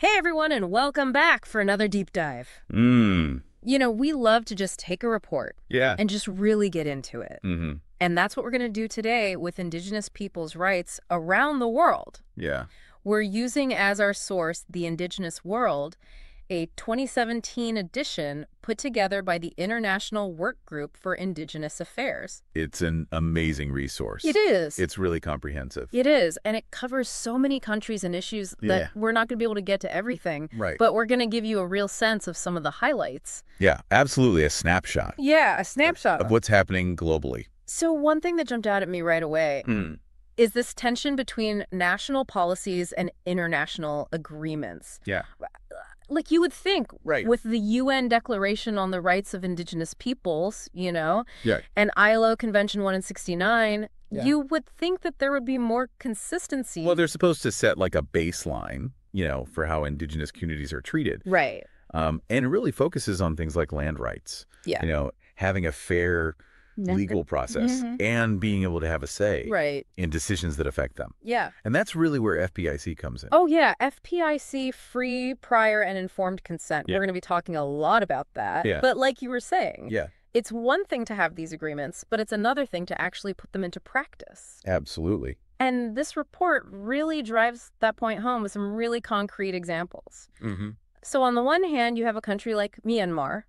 Hey everyone, and welcome back for another deep dive. You know, we love to just take a report and just really get into it. And that's what we're going to do today with Indigenous peoples' rights around the world. We're using as our source the Indigenous World, a 2017 edition put together by the International Work Group for Indigenous Affairs. It's an amazing resource. It is. It's really comprehensive. It is, and it covers so many countries and issues that we're not going to be able to get to everything. Right. But we're going to give you a real sense of some of the highlights. Yeah, absolutely. A snapshot. Yeah, a snapshot. Of what's happening globally. So one thing that jumped out at me right away is this tension between national policies and international agreements. Yeah. Like you would think with the UN Declaration on the Rights of Indigenous Peoples, you know, Yeah. and ILO Convention 1 and 69, you would think that there would be more consistency. Well, they're supposed to set like a baseline, you know, for how Indigenous communities are treated. Right. And it really focuses on things like land rights. Yeah. You know, having a fair legal process and being able to have a say in decisions that affect them. Yeah. And that's really where FPIC comes in. Oh, yeah. FPIC, free, prior, and informed consent. We're going to be talking a lot about that. Yeah. But like you were saying, Yeah. it's one thing to have these agreements, but it's another thing to actually put them into practice. Absolutely. And this report really drives that point home with some really concrete examples. So on the one hand, you have a country like Myanmar,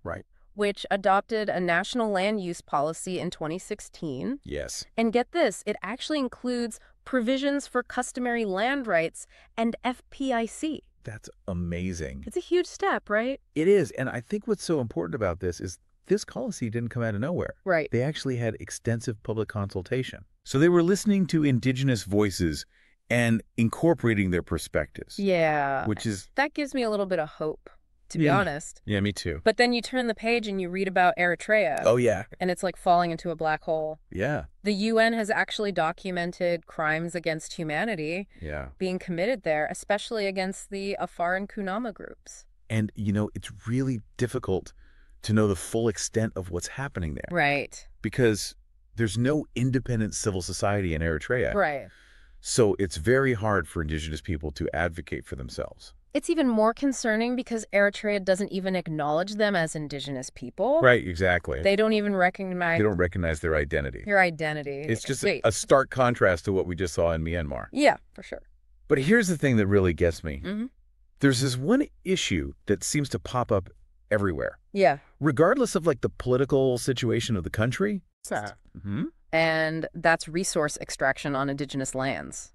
which adopted a national land use policy in 2016. Yes. And get this, it actually includes provisions for customary land rights and FPIC. That's amazing. It's a huge step, right? It is. And I think what's so important about this is this policy didn't come out of nowhere. Right. They actually had extensive public consultation. So they were listening to Indigenous voices and incorporating their perspectives. Yeah. Which is... That gives me a little bit of hope, to be honest. Yeah, me too. But then you turn the page and you read about Eritrea. Oh, yeah. And it's like falling into a black hole. Yeah. The UN has actually documented crimes against humanity being committed there, especially against the Afar and Kunama groups. And, you know, it's really difficult to know the full extent of what's happening there. Right. Because there's no independent civil society in Eritrea. Right. So it's very hard for Indigenous people to advocate for themselves. It's even more concerning because Eritrea doesn't even acknowledge them as Indigenous people. Right, exactly. They don't even recognize... They don't recognize their identity. Their identity. It's just a stark contrast to what we just saw in Myanmar. Yeah, for sure. But here's the thing that really gets me. There's this one issue that seems to pop up everywhere. Yeah. Regardless of like the political situation of the country. And that's resource extraction on Indigenous lands.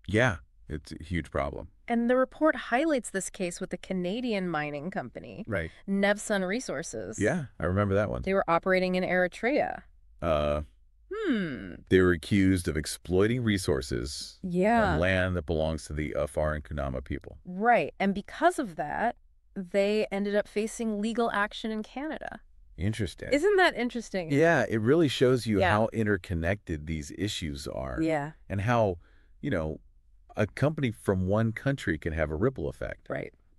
Yeah, it's a huge problem. And the report highlights this case with the Canadian mining company, Nevsun Resources. Yeah, I remember that one. They were operating in Eritrea. They were accused of exploiting resources on land that belongs to the Afar and Kunama people. Right. And because of that, they ended up facing legal action in Canada. Interesting. Isn't that interesting? Yeah, it really shows you how interconnected these issues are. Yeah. And how, you know, a company from one country can have a ripple effect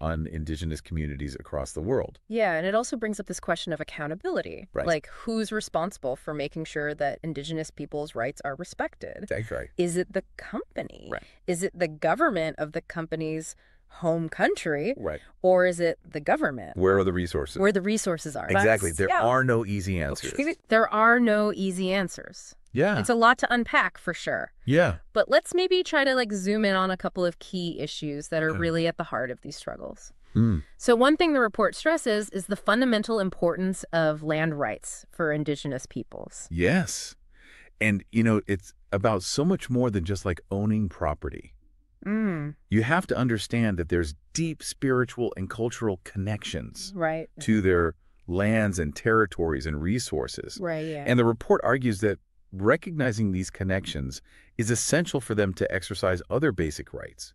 on Indigenous communities across the world. Yeah, and it also brings up this question of accountability. Right. Like, who's responsible for making sure that Indigenous people's rights are respected? That's right. Is it the company? Right. Is it the government of the company's home country? Right. Or is it the government? Where are the resources? Where the resources are. Exactly. There are no easy answers. There are no easy answers. Yeah. It's a lot to unpack for sure. Yeah. But let's maybe try to like zoom in on a couple of key issues that are really at the heart of these struggles. So one thing the report stresses is the fundamental importance of land rights for Indigenous peoples. Yes. And, you know, it's about so much more than just like owning property. You have to understand that there's deep spiritual and cultural connections to their lands and territories and resources. Right, yeah. And the report argues that recognizing these connections is essential for them to exercise other basic rights,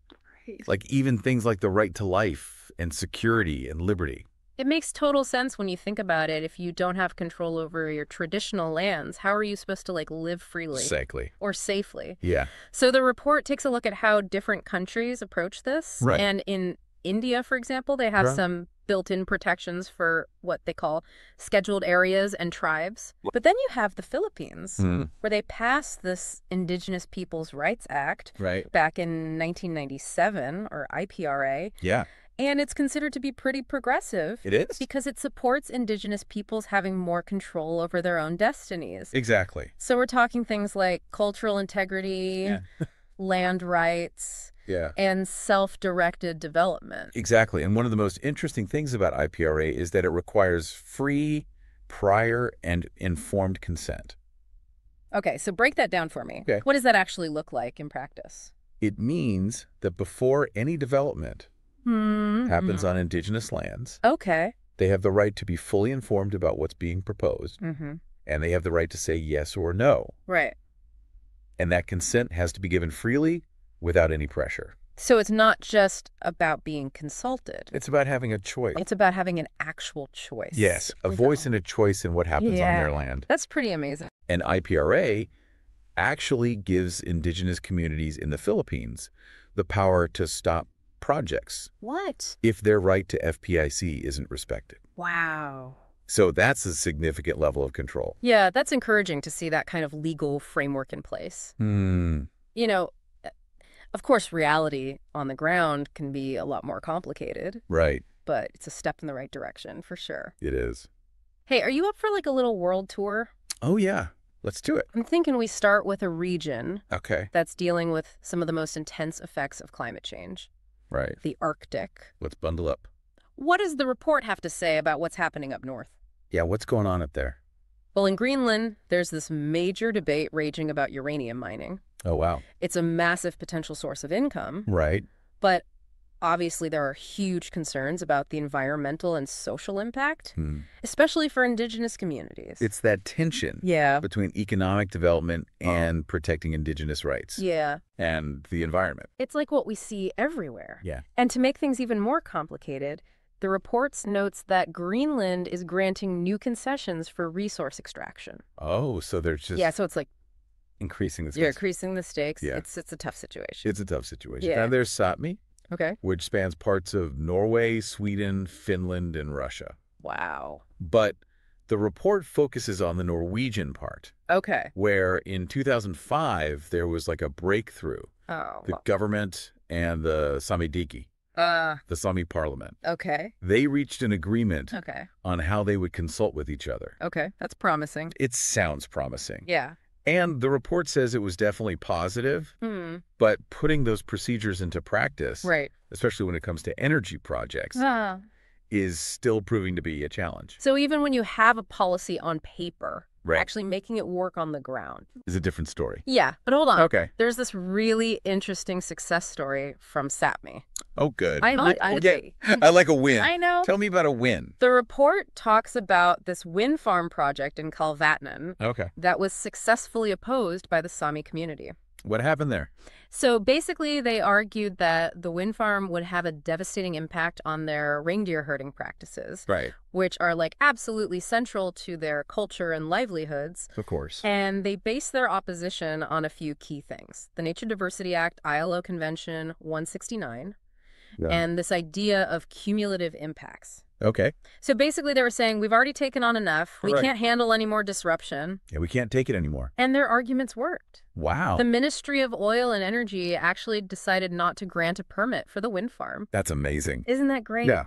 like even things like the right to life and security and liberty. It makes total sense when you think about it. If you don't have control over your traditional lands, how are you supposed to like live freely? Or safely? Yeah. So the report takes a look at how different countries approach this. Right. And in India, for example, they have some built-in protections for what they call scheduled areas and tribes. But then you have the Philippines, where they passed this Indigenous Peoples' Rights Act back in 1997, or IPRA. Yeah. And it's considered to be pretty progressive. It is? Because it supports Indigenous peoples having more control over their own destinies. Exactly. So we're talking things like cultural integrity, land rights, and self-directed development. Exactly. And one of the most interesting things about IPRA is that it requires free, prior, and informed consent. Okay, so break that down for me. Okay. What does that actually look like in practice? It means that before any development happens on Indigenous lands, they have the right to be fully informed about what's being proposed, and they have the right to say yes or no. Right. And that consent has to be given freely without any pressure. So it's not just about being consulted. It's about having a choice. It's about having an actual choice. Yes, a voice and a choice in what happens on their land. That's pretty amazing. And IPRA actually gives Indigenous communities in the Philippines the power to stop projects. What? If their right to FPIC isn't respected. Wow. So that's a significant level of control. Yeah, that's encouraging to see that kind of legal framework in place. You know, of course, reality on the ground can be a lot more complicated. Right. But it's a step in the right direction, for sure. It is. Hey, are you up for like a little world tour? Oh, yeah. Let's do it. I'm thinking we start with a region that's dealing with some of the most intense effects of climate change. Right. The Arctic. Let's bundle up. What does the report have to say about what's happening up north? Yeah, what's going on up there? Well, in Greenland, there's this major debate raging about uranium mining. Oh, wow. It's a massive potential source of income. Right. But obviously there are huge concerns about the environmental and social impact, especially for Indigenous communities. It's that tension between economic development and protecting Indigenous rights. And the environment. It's like what we see everywhere. Yeah. And to make things even more complicated, the report notes that Greenland is granting new concessions for resource extraction. Oh, so they're just... Yeah, so it's like... increasing the stakes. You're increasing the stakes. Yeah. It's a tough situation. It's a tough situation. Yeah. Now there's Sápmi, which spans parts of Norway, Sweden, Finland, and Russia. Wow. But the report focuses on the Norwegian part. Where in 2005, there was like a breakthrough. The government and the Samidiki. The Sami parliament. They reached an agreement on how they would consult with each other. That's promising. It sounds promising. Yeah. And the report says it was definitely positive, but putting those procedures into practice, especially when it comes to energy projects, is still proving to be a challenge. So even when you have a policy on paper, actually making it work on the ground is a different story. Yeah, but hold on. There's this really interesting success story from Sápmi. Oh, good. I like a win. I know. Tell me about a win. The report talks about this wind farm project in Kalvatnen that was successfully opposed by the Sami community. What happened there? So basically, they argued that the wind farm would have a devastating impact on their reindeer herding practices, which are like absolutely central to their culture and livelihoods. Of course. And they based their opposition on a few key things: the Nature Diversity Act, ILO Convention 169, and this idea of cumulative impacts. So basically they were saying, we've already taken on enough. We can't handle any more disruption. Yeah, we can't take it anymore. And their arguments worked. Wow. The Ministry of Oil and Energy actually decided not to grant a permit for the wind farm. That's amazing. Isn't that great? Yeah.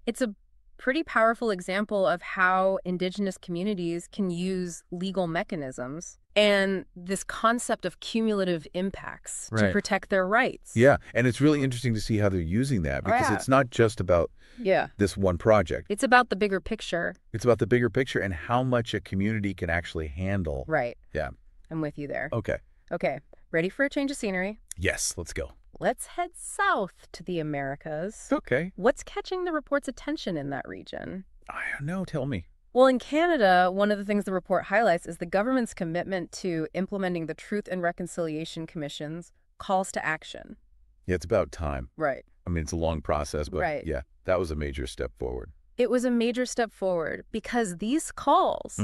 It's a pretty powerful example of how Indigenous communities can use legal mechanisms and this concept of cumulative impacts to protect their rights. Yeah, and it's really interesting to see how they're using that, because it's not just about this one project. It's about the bigger picture. It's about the bigger picture and how much a community can actually handle. Yeah. I'm with you there. Okay. Ready for a change of scenery? Yes, let's go. Let's head south to the Americas. What's catching the report's attention in that region? I don't know. Tell me. Well, in Canada, one of the things the report highlights is the government's commitment to implementing the Truth and Reconciliation Commission's calls to action. Yeah, it's about time. I mean, it's a long process, but yeah, that was a major step forward. It was a major step forward because these calls,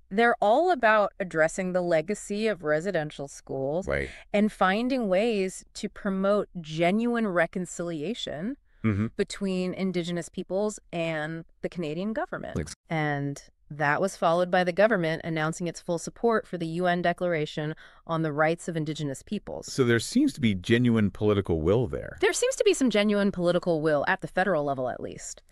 they're all about addressing the legacy of residential schools and finding ways to promote genuine reconciliation between Indigenous peoples and the Canadian government. And That was followed by the government announcing its full support for the UN Declaration on the Rights of Indigenous Peoples. So there seems to be genuine political will there. There seems to be some genuine political will, at the federal level at least,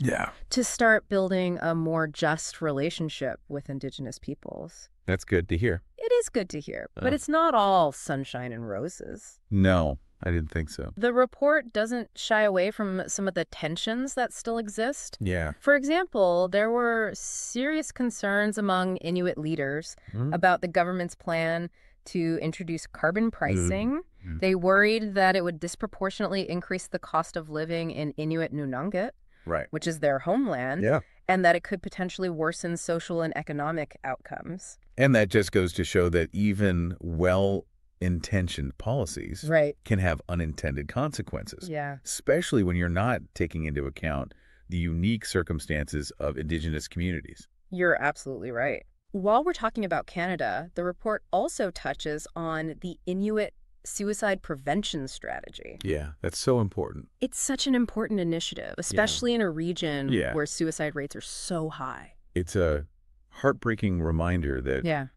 to start building a more just relationship with Indigenous peoples. That's good to hear. It is good to hear, but it's not all sunshine and roses. No, I didn't think so. The report doesn't shy away from some of the tensions that still exist. Yeah. For example, there were serious concerns among Inuit leaders about the government's plan to introduce carbon pricing. They worried that it would disproportionately increase the cost of living in Inuit Nunavut, which is their homeland, and that it could potentially worsen social and economic outcomes. And that just goes to show that even well-intentioned policies can have unintended consequences, especially when you're not taking into account the unique circumstances of Indigenous communities. You're absolutely right. While we're talking about Canada, the report also touches on the Inuit suicide prevention strategy. Yeah, that's so important. It's such an important initiative, especially in a region where suicide rates are so high. It's a heartbreaking reminder that,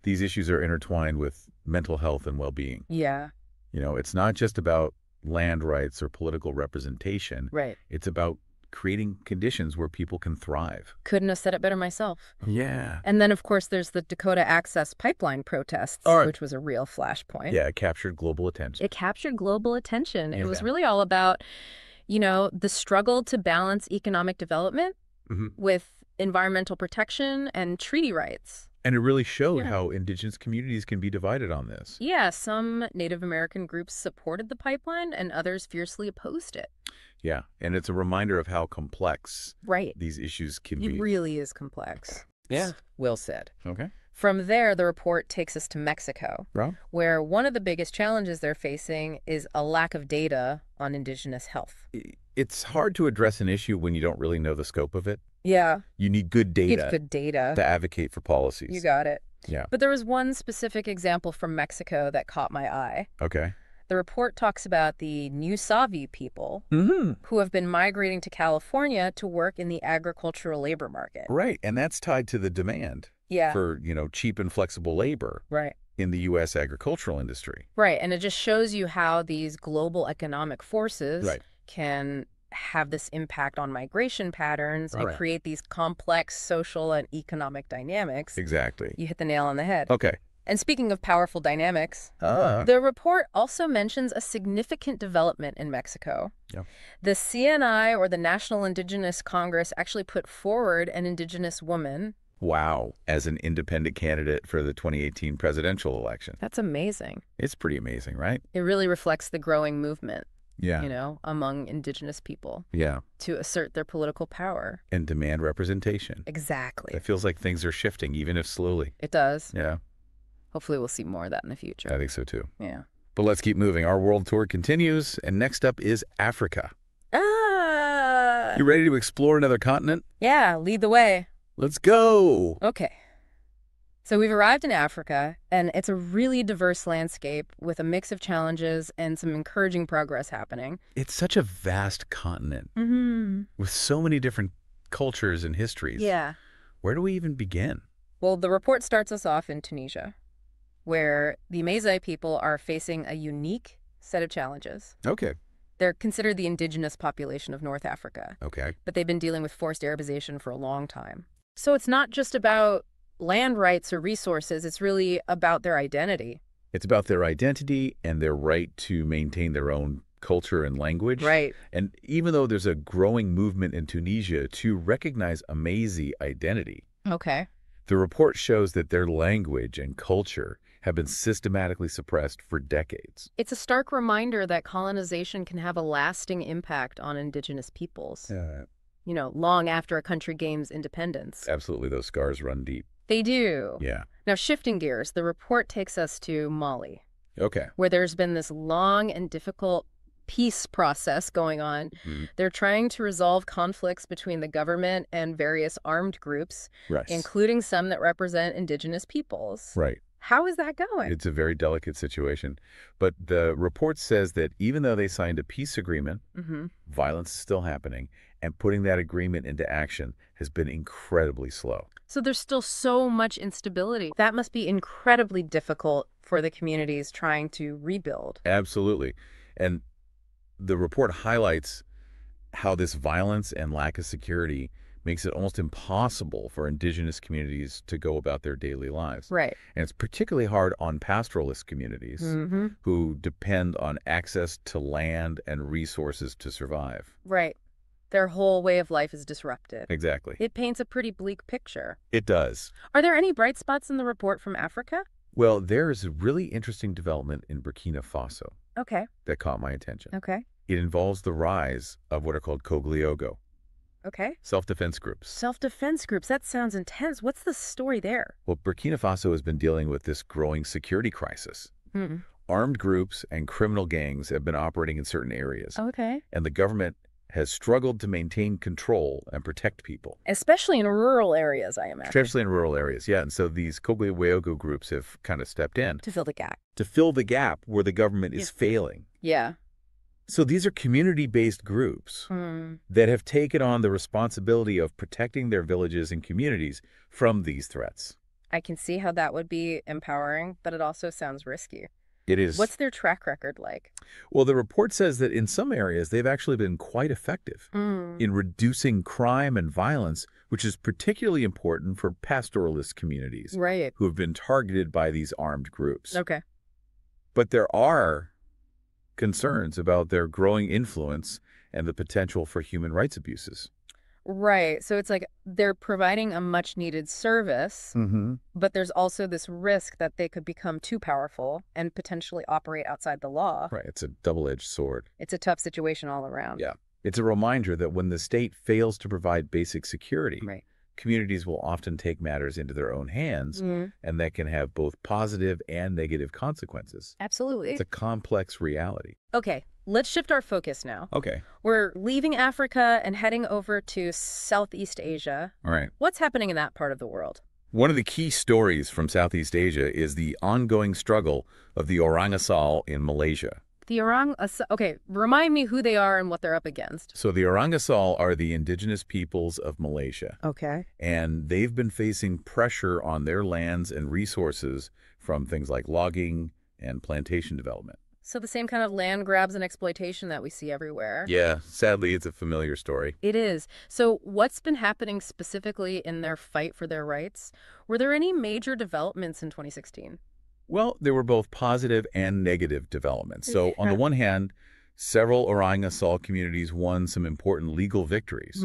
these issues are intertwined with mental health and well-being. It's not just about land rights or political representation. It's about creating conditions where people can thrive. Couldn't have said it better myself. Yeah. And then, of course, there's the Dakota Access Pipeline protests, which was a real flashpoint. Yeah, it captured global attention. It captured global attention. It was really all about, the struggle to balance economic development with environmental protection and treaty rights. And it really showed how Indigenous communities can be divided on this. Yeah, some Native American groups supported the pipeline and others fiercely opposed it. Yeah, and it's a reminder of how complex these issues can be. It really is complex. Yeah. Well said. Okay. From there, the report takes us to Mexico, where one of the biggest challenges they're facing is a lack of data on Indigenous health. It's hard to address an issue when you don't really know the scope of it. Yeah. You need good data. Good data to advocate for policies. You got it. Yeah. But there was one specific example from Mexico that caught my eye. Okay. The report talks about the New Savi people who have been migrating to California to work in the agricultural labor market. Right, and that's tied to the demand for, cheap and flexible labor in the U.S. agricultural industry. Right, and it just shows you how these global economic forces can have this impact on migration patterns and create these complex social and economic dynamics. Exactly. You hit the nail on the head. Okay. And speaking of powerful dynamics, the report also mentions a significant development in Mexico. The CNI, or the National Indigenous Congress, actually put forward an Indigenous woman. Wow. As an independent candidate for the 2018 presidential election. That's amazing. It's pretty amazing, right? It really reflects the growing movement. Among Indigenous people. To assert their political power. And demand representation. Exactly. It feels like things are shifting, even if slowly. It does. Yeah. Hopefully we'll see more of that in the future. I think so, too. Yeah. But let's keep moving. Our world tour continues, and next up is Africa. You ready to explore another continent? Yeah, lead the way. Let's go. Okay. So we've arrived in Africa, and it's a really diverse landscape with a mix of challenges and some encouraging progress happening. It's such a vast continent with so many different cultures and histories. Yeah. Where do we even begin? Well, the report starts us off in Tunisia, where the Mazai people are facing a unique set of challenges. Okay. They're considered the indigenous population of North Africa. Okay. But they've been dealing with forced Arabization for a long time. So it's not just about land rights or resources, it's really about their identity. It's about their identity and their right to maintain their own culture and language. Right. And even though there's a growing movement in Tunisia to recognize Amazi identity, the report shows that their language and culture have been systematically suppressed for decades. It's a stark reminder that colonization can have a lasting impact on Indigenous peoples. Long after a country gains independence. Absolutely. Those scars run deep. They do. Yeah. Now, shifting gears, the report takes us to Mali. Okay. Where there's been this long and difficult peace process going on. They're trying to resolve conflicts between the government and various armed groups, including some that represent Indigenous peoples. Right. How is that going? It's a very delicate situation. But the report says that even though they signed a peace agreement, violence is still happening, and putting that agreement into action has been incredibly slow. So there's still so much instability. That must be incredibly difficult for the communities trying to rebuild. Absolutely. And the report highlights how this violence and lack of security makes it almost impossible for indigenous communities to go about their daily lives. Right. And it's particularly hard on pastoralist communities who depend on access to land and resources to survive. Right. Their whole way of life is disrupted. Exactly. It paints a pretty bleak picture. It does. Are there any bright spots in the report from Africa? Well, there is a really interesting development in Burkina Faso that caught my attention. It involves the rise of what are called Kogliogo. Self-defense groups. Self-defense groups. That sounds intense. What's the story there? Well, Burkina Faso has been dealing with this growing security crisis. Armed groups and criminal gangs have been operating in certain areas. And the government has struggled to maintain control and protect people. Especially in rural areas, I imagine. Especially in rural areas, yeah. And so these Kogliogo groups have kind of stepped in. To fill the gap. To fill the gap where the government is failing. Yeah. So these are community-based groups that have taken on the responsibility of protecting their villages and communities from these threats. I can see how that would be empowering, but it also sounds risky. It is. What's their track record like? Well, the report says that in some areas, they've actually been quite effective in reducing crime and violence, which is particularly important for pastoralist communities who have been targeted by these armed groups. But there are concerns about their growing influence and the potential for human rights abuses. Right. So it's like they're providing a much-needed service, but there's also this risk that they could become too powerful and potentially operate outside the law. Right. It's a double-edged sword. It's a tough situation all around. Yeah. It's a reminder that when the state fails to provide basic security, communities will often take matters into their own hands, and that can have both positive and negative consequences. Absolutely. It's a complex reality. Okay. Let's shift our focus now. We're leaving Africa and heading over to Southeast Asia. All right. What's happening in that part of the world? One of the key stories from Southeast Asia is the ongoing struggle of the Orang Asal in Malaysia. The Orang Asal, okay, remind me who they are and what they're up against. So the Orang Asal are the indigenous peoples of Malaysia. And they've been facing pressure on their lands and resources from things like logging and plantation development. So the same kind of land grabs and exploitation that we see everywhere. Yeah, sadly, it's a familiar story. It is. So what's been happening specifically in their fight for their rights? Were there any major developments in 2016? Well, there were both positive and negative developments. So on the one hand, several Orang Asal communities won some important legal victories,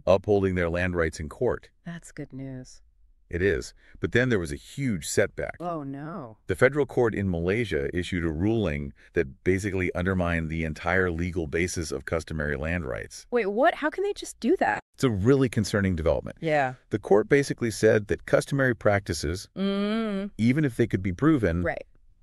upholding their land rights in court. That's good news. It is. But then there was a huge setback. Oh, no. The federal court in Malaysia issued a ruling that basically undermined the entire legal basis of customary land rights. Wait, what? How can they just do that? It's a really concerning development. Yeah. The court basically said that customary practices, even if they could be proven,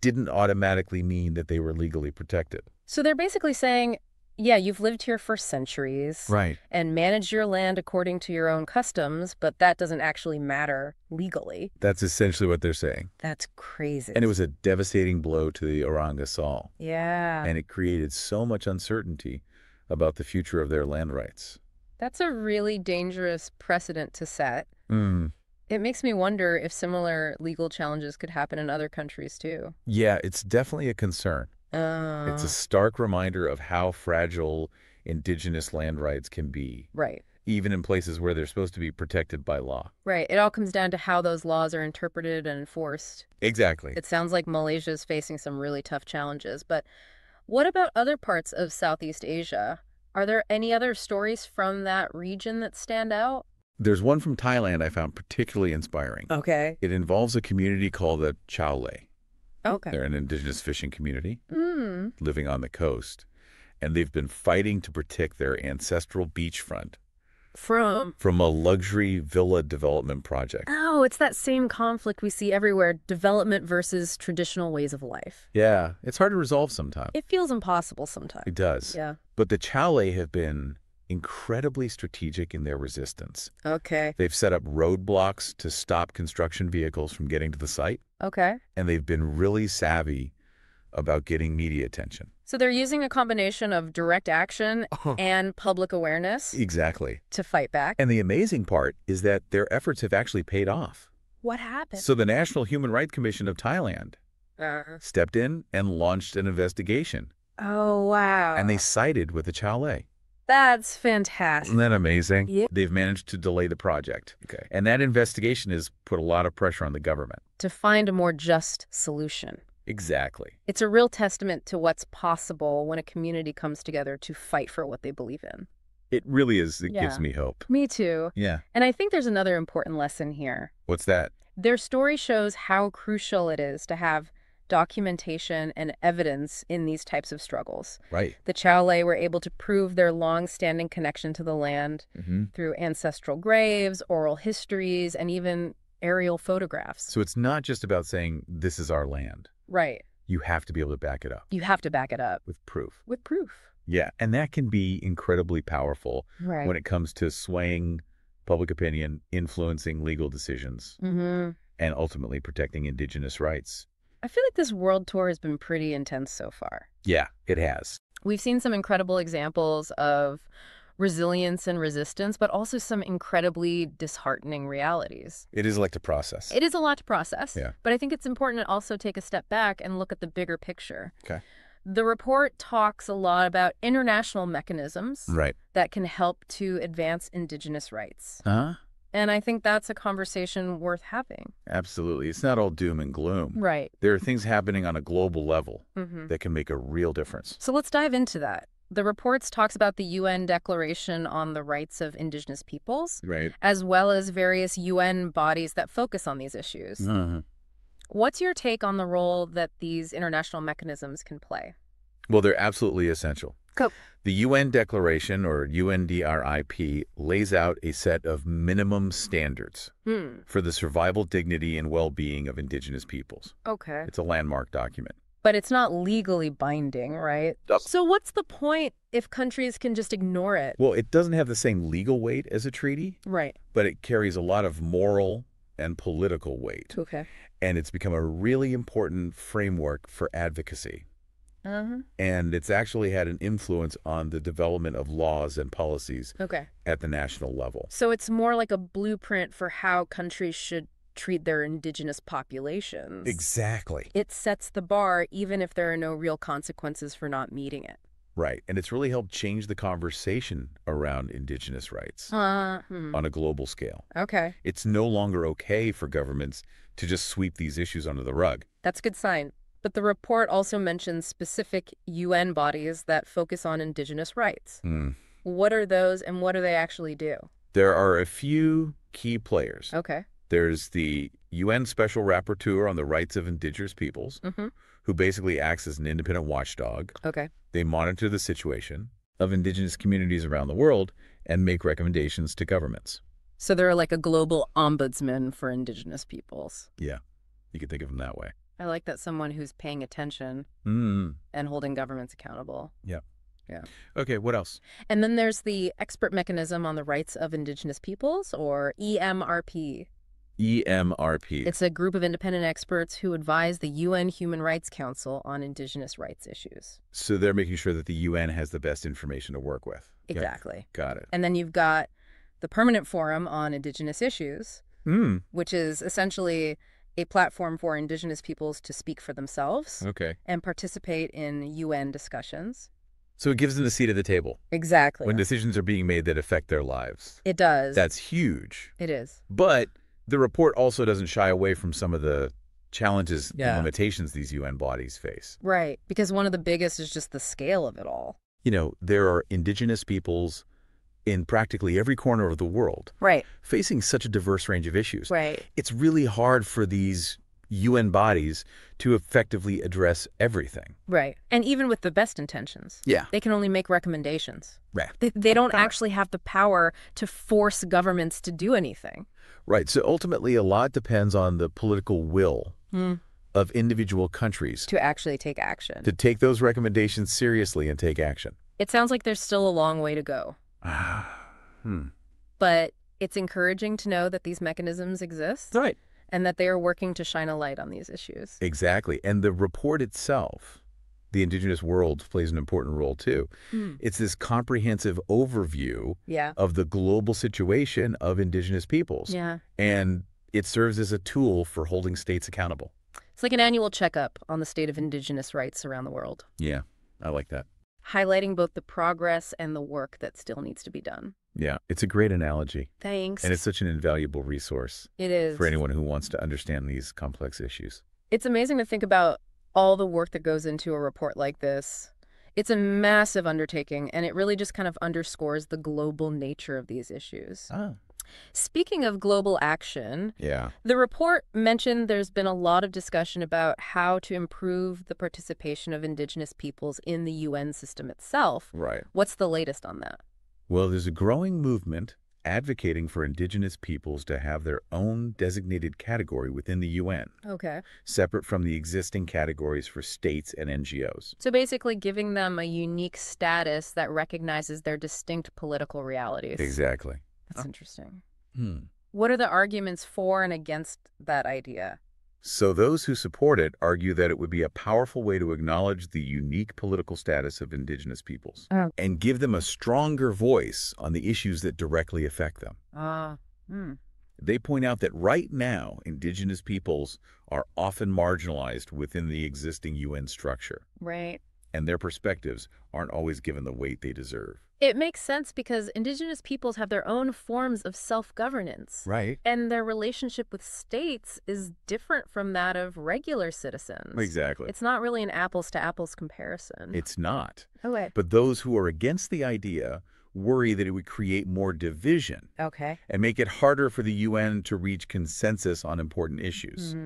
didn't automatically mean that they were legally protected. So they're basically saying, yeah, you've lived here for centuries and managed your land according to your own customs, but that doesn't actually matter legally. That's essentially what they're saying. That's crazy. And it was a devastating blow to the Orang Asal. Yeah. And it created so much uncertainty about the future of their land rights. That's a really dangerous precedent to set. It makes me wonder if similar legal challenges could happen in other countries too. Yeah, it's definitely a concern. It's a stark reminder of how fragile indigenous land rights can be. Even in places where they're supposed to be protected by law. It all comes down to how those laws are interpreted and enforced. Exactly. It sounds like Malaysia is facing some really tough challenges. But what about other parts of Southeast Asia? Are there any other stories from that region that stand out? There's one from Thailand I found particularly inspiring. It involves a community called the Chao Lei. They're an indigenous fishing community living on the coast, and they've been fighting to protect their ancestral beachfront from a luxury villa development project. Oh, it's that same conflict we see everywhere, development versus traditional ways of life. Yeah, it's hard to resolve sometimes. It feels impossible sometimes. It does. Yeah. But the Chao Lei have been incredibly strategic in their resistance. Okay. They've set up roadblocks to stop construction vehicles from getting to the site. Okay. And they've been really savvy about getting media attention. So they're using a combination of direct action and public awareness. Exactly. To fight back. And the amazing part is that their efforts have actually paid off. What happened? So the National Human Rights Commission of Thailand stepped in and launched an investigation. Oh, wow. And they sided with the Chale. That's fantastic. Isn't that amazing? Yeah. They've managed to delay the project. Okay. And that investigation has put a lot of pressure on the government. To find a more just solution. Exactly. It's a real testament to what's possible when a community comes together to fight for what they believe in. It really is. It gives me hope. Me too. Yeah. And I think there's another important lesson here. What's that? Their story shows how crucial it is to have documentation and evidence in these types of struggles. Right. The Chale were able to prove their long-standing connection to the land through ancestral graves, oral histories, and even aerial photographs. So it's not just about saying, this is our land. Right. You have to be able to back it up. You have to back it up. With proof. With proof. Yeah. And that can be incredibly powerful when it comes to swaying public opinion, influencing legal decisions, and ultimately protecting Indigenous rights. I feel like this world tour has been pretty intense so far. Yeah, it has. We've seen some incredible examples of resilience and resistance, but also some incredibly disheartening realities. It is like to process. It is a lot to process. Yeah. But I think it's important to also take a step back and look at the bigger picture. Okay. The report talks a lot about international mechanisms that can help to advance Indigenous rights. And I think that's a conversation worth having. Absolutely. It's not all doom and gloom. Right. There are things happening on a global level that can make a real difference. So let's dive into that. The report talks about the UN Declaration on the Rights of Indigenous Peoples, as well as various UN bodies that focus on these issues. What's your take on the role that these international mechanisms can play? Well, they're absolutely essential. Go. The UN Declaration, or UNDRIP, lays out a set of minimum standards for the survival, dignity, and well-being of Indigenous peoples. Okay. It's a landmark document. But it's not legally binding, right? So what's the point if countries can just ignore it? Well, it doesn't have the same legal weight as a treaty. Right. But it carries a lot of moral and political weight. Okay. And it's become a really important framework for advocacy. And it's actually had an influence on the development of laws and policies at the national level. So it's more like a blueprint for how countries should treat their indigenous populations. Exactly. It sets the bar even if there are no real consequences for not meeting it. Right. And it's really helped change the conversation around Indigenous rights on a global scale. Okay. It's no longer okay for governments to just sweep these issues under the rug. That's a good sign. But the report also mentions specific UN bodies that focus on Indigenous rights. What are those and what do they actually do? There are a few key players. Okay. There's the UN Special Rapporteur on the Rights of Indigenous Peoples, who basically acts as an independent watchdog. Okay. They monitor the situation of Indigenous communities around the world and make recommendations to governments. So they're like a global ombudsman for Indigenous peoples. Yeah, you could think of them that way. I like that, someone who's paying attention and holding governments accountable. Yeah. Yeah. Okay, what else? And then there's the Expert Mechanism on the Rights of Indigenous Peoples, or EMRP. EMRP. It's a group of independent experts who advise the UN Human Rights Council on Indigenous rights issues. So they're making sure that the UN has the best information to work with. Exactly. Yeah, got it. And then you've got the Permanent Forum on Indigenous Issues, which is essentially a platform for Indigenous peoples to speak for themselves and participate in UN discussions. So it gives them the seat at the table. Exactly. When decisions are being made that affect their lives. It does. That's huge. It is. But the report also doesn't shy away from some of the challenges and limitations these UN bodies face. Right. Because one of the biggest is just the scale of it all. You know, there are Indigenous peoples in practically every corner of the world. Right. Facing such a diverse range of issues. Right. It's really hard for these UN bodies to effectively address everything. Right. And even with the best intentions. Yeah. They can only make recommendations. Right. They don't actually have the power to force governments to do anything. Right. So ultimately, a lot depends on the political will of individual countries. To actually take action. To take those recommendations seriously and take action. It sounds like there's still a long way to go. But it's encouraging to know that these mechanisms exist. Right. And that they are working to shine a light on these issues. Exactly. And the report itself, the Indigenous World, plays an important role too. It's this comprehensive overview of the global situation of Indigenous peoples. Yeah. And it serves as a tool for holding states accountable. It's like an annual checkup on the state of Indigenous rights around the world. Yeah, I like that. Highlighting both the progress and the work that still needs to be done. Yeah, it's a great analogy. Thanks. And it's such an invaluable resource. It is. For anyone who wants to understand these complex issues. It's amazing to think about all the work that goes into a report like this. It's a massive undertaking, and it really just kind of underscores the global nature of these issues. Speaking of global action, the report mentioned there's been a lot of discussion about how to improve the participation of Indigenous peoples in the UN system itself. Right. What's the latest on that? Well, there's a growing movement advocating for Indigenous peoples to have their own designated category within the UN. Okay. Separate from the existing categories for states and NGOs. So basically giving them a unique status that recognizes their distinct political realities. Exactly. That's interesting. What are the arguments for and against that idea? So those who support it argue that it would be a powerful way to acknowledge the unique political status of Indigenous peoples and give them a stronger voice on the issues that directly affect them. They point out that right now, Indigenous peoples are often marginalized within the existing UN structure. Right. And their perspectives aren't always given the weight they deserve. It makes sense because Indigenous peoples have their own forms of self-governance. Right. And their relationship with states is different from that of regular citizens. Exactly. It's not really an apples-to-apples comparison. It's not. Okay. But those who are against the idea worry that it would create more division and make it harder for the UN to reach consensus on important issues.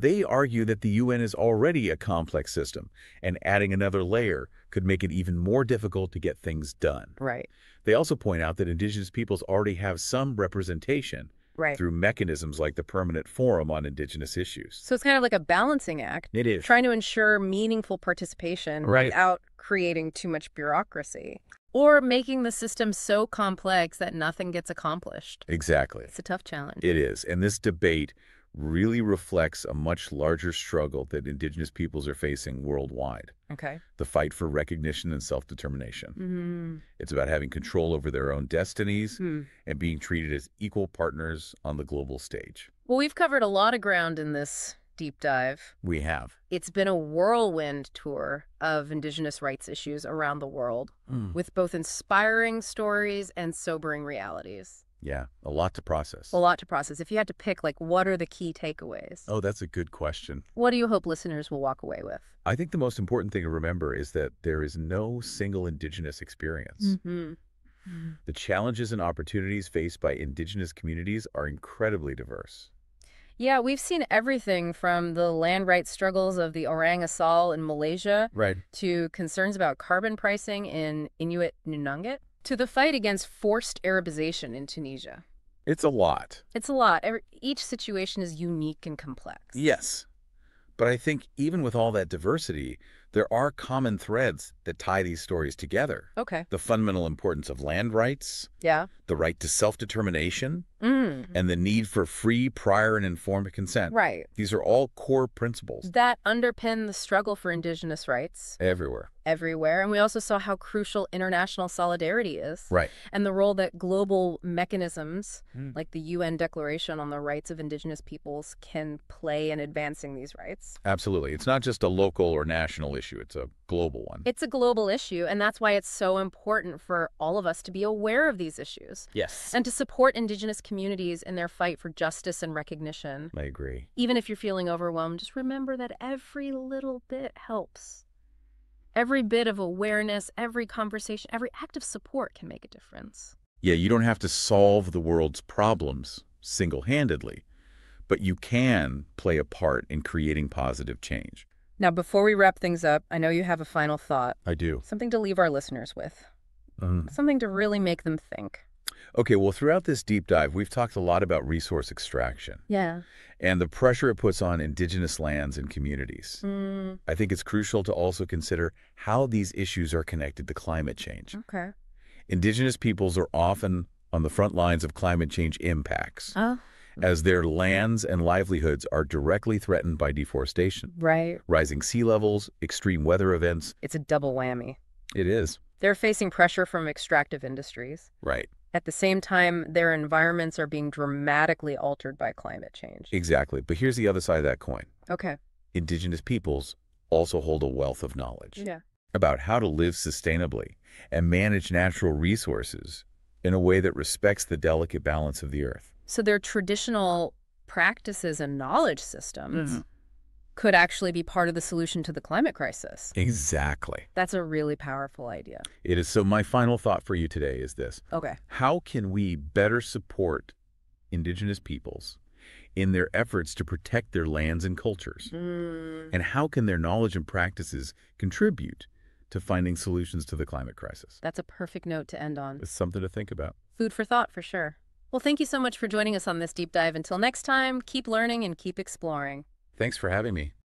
They argue that the UN is already a complex system, and adding another layer could make it even more difficult to get things done. Right. They also point out that Indigenous peoples already have some representation through mechanisms like the Permanent Forum on Indigenous Issues. So it's kind of like a balancing act. It is. Trying to ensure meaningful participation without creating too much bureaucracy. Or making the system so complex that nothing gets accomplished. Exactly. It's a tough challenge. It is. And this debate really reflects a much larger struggle that Indigenous peoples are facing worldwide. Okay. The fight for recognition and self-determination. It's about having control over their own destinies and being treated as equal partners on the global stage. Well, we've covered a lot of ground in this deep dive. We have. It's been a whirlwind tour of Indigenous rights issues around the world with both inspiring stories and sobering realities. Yeah, a lot to process. A lot to process. If you had to pick, like, what are the key takeaways? Oh, that's a good question. What do you hope listeners will walk away with? I think the most important thing to remember is that there is no single Indigenous experience. The challenges and opportunities faced by Indigenous communities are incredibly diverse. Yeah, we've seen everything from the land rights struggles of the Orang Asal in Malaysia to concerns about carbon pricing in Inuit Nunavut to the fight against forced Arabization in Tunisia. It's a lot. It's a lot. Each situation is unique and complex. Yes. But I think even with all that diversity, there are common threads that tie these stories together. Okay. The fundamental importance of land rights. Yeah. The right to self-determination. And the need for free, prior, and informed consent. Right. These are all core principles. That underpin the struggle for Indigenous rights. Everywhere. Everywhere. And we also saw how crucial international solidarity is. Right. And the role that global mechanisms, like the UN Declaration on the Rights of Indigenous Peoples, can play in advancing these rights. Absolutely. It's not just a local or national issue. It's a global one. It's a global issue, and that's why it's so important for all of us to be aware of these issues. Yes. And to support Indigenous communities in their fight for justice and recognition. I agree. Even if you're feeling overwhelmed, just remember that every little bit helps. Every bit of awareness, every conversation, every act of support can make a difference. Yeah, you don't have to solve the world's problems single-handedly, but you can play a part in creating positive change. Now, before we wrap things up, I know you have a final thought. I do. Something to leave our listeners with. Something to really make them think. Okay, well, throughout this deep dive, we've talked a lot about resource extraction. Yeah. And the pressure it puts on Indigenous lands and communities. I think it's crucial to also consider how these issues are connected to climate change. Okay. Indigenous peoples are often on the front lines of climate change impacts, as their lands and livelihoods are directly threatened by deforestation. Right. Rising sea levels, extreme weather events. It's a double whammy. It is. They're facing pressure from extractive industries. Right. At the same time, their environments are being dramatically altered by climate change. Exactly. But here's the other side of that coin. Okay. Indigenous peoples also hold a wealth of knowledge about how to live sustainably and manage natural resources in a way that respects the delicate balance of the earth. So their traditional practices and knowledge systems could actually be part of the solution to the climate crisis. Exactly. That's a really powerful idea. It is. So my final thought for you today is this. Okay. How can we better support Indigenous peoples in their efforts to protect their lands and cultures? And how can their knowledge and practices contribute to finding solutions to the climate crisis? That's a perfect note to end on. It's something to think about. Food for thought, for sure. Well, thank you so much for joining us on this deep dive. Until next time, keep learning and keep exploring. Thanks for having me.